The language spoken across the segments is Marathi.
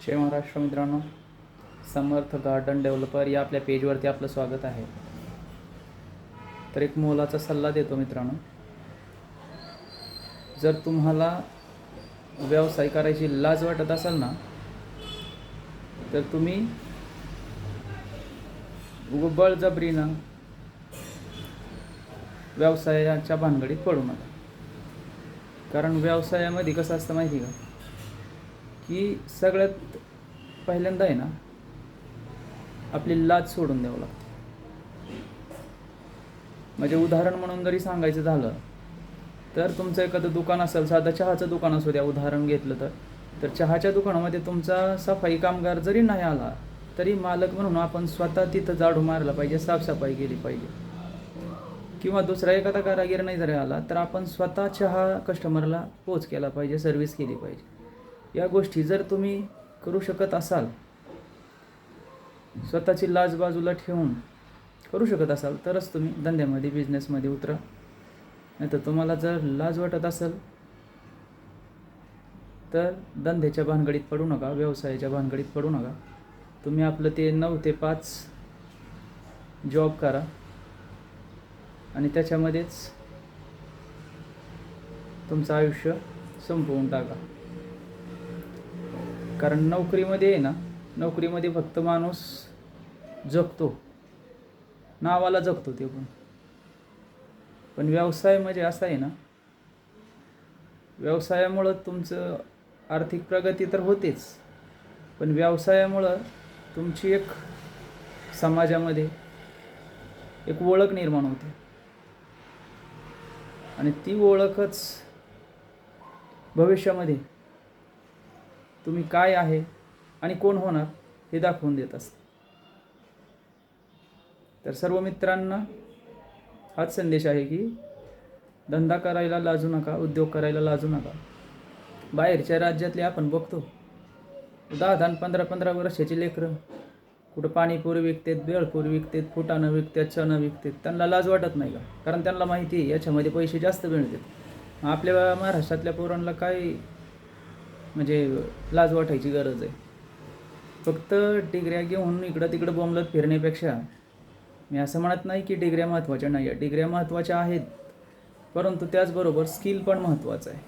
जय महाराष्ट्र मित्रांनो, समर्थ गार्डन डेव्हलपर या आपल्या पेजवरती आपलं स्वागत आहे. तर एक मोलाचा सल्ला देतो मित्रांनो. जर तुम्हाला व्यवसाय करायची लाज वाटत असेल ना, तर तुम्ही बळजबरीनं व्यवसायाच्या भानगडीत पडू नका. कारण व्यवसायामध्ये कसं असतं माहिती का, की सगळ्यात पहिल्यांदा आहे ना, आपली लाज सोडून द्यावं लागतं. म्हणजे उदाहरण म्हणून जरी सांगायचं झालं तर तुमचं एखादं दुकान असेल, साधं चहाचं दुकान असू द्या, उदाहरण घेतलं तर चहाच्या दुकानामध्ये तुमचा सफाई कामगार जरी नाही आला तरी मालक म्हणून आपण स्वतः तिथं झाडू मारला पाहिजे, साफसफाई केली पाहिजे. किंवा दुसरा एखादा कारागीर नाही जरी आला तर आपण स्वतः चहा कस्टमरला पोच केला पाहिजे, सर्व्हिस केली पाहिजे. या गोष्टी जर तुम्ही करू शकत असाल, स्वतःची लाज बाजूला ठेवून करू शकत असाल, तरच तुम्ही धंद्यामध्ये बिझनेसमध्ये उतरा. नाही तर तुम्हाला जर लाज वाटत असेल तर धंद्याच्या भानगडीत पडू नका, व्यवसायाच्या भानगडीत पडू नका. तुम्ही आपलं ते 9 ते 5 जॉब करा आणि त्याच्यामध्येच तुमचं आयुष्य संपवून टाका. कारण नोकरीमध्ये आहे ना, नोकरीमध्ये फक्त माणूस जगतो, नावाला जगतो ते पण व्यवसाय म्हणजे असा आहे ना, व्यवसायामुळं तुमचं आर्थिक प्रगती तर होतेच, पण व्यवसायामुळं तुमची एक समाजामध्ये एक ओळख निर्माण होते आणि ती ओळखच भविष्यामध्ये तुम्ही काय आहे आणि कोण होणार हे दाखवून देत असते. तर सर्व मित्रांना हाच संदेश आहे की धंदा करायला लाजू नका, उद्योग करायला लाजू नका. बाहेरच्या राज्यातले आपण बघतो 10-10, 15-15 वर्षाची लेकरं कुठं पाणीपुरी विकतात, बेळपुरी विकतात, फुटाणं विकतात, चणं विकतात. त्यांना लाज वाटत नाही का? कारण त्यांना माहिती आहे याच्यामध्ये पैसे जास्त मिळतात. आपल्या महाराष्ट्रातल्या पोरांना काय म्हणजे लाज वाटायची गरज आहे? फक्त डिग्र्या घेऊन इकडं तिकडं बोंबलत फिरण्यापेक्षा, मी असं म्हणत नाही की डिग्र्या महत्त्वाच्या नाही आहे, डिग्र्या महत्त्वाच्या आहेत, परंतु त्याचबरोबर स्किल पण महत्त्वाचं आहे.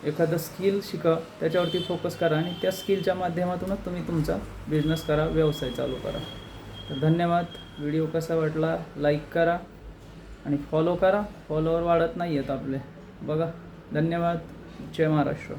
एखादं स्किल शिका, त्याच्यावरती फोकस करा आणि त्या स्किलच्या माध्यमातूनच तुम्ही तुमचा बिझनेस करा, व्यवसाय चालू करा. तर धन्यवाद. व्हिडिओ कसा वाटला लाईक करा आणि फॉलो करा. फॉलोवर वाढत नाही आहेत आपले, बघा. धन्यवाद. जय महाराष्ट्र.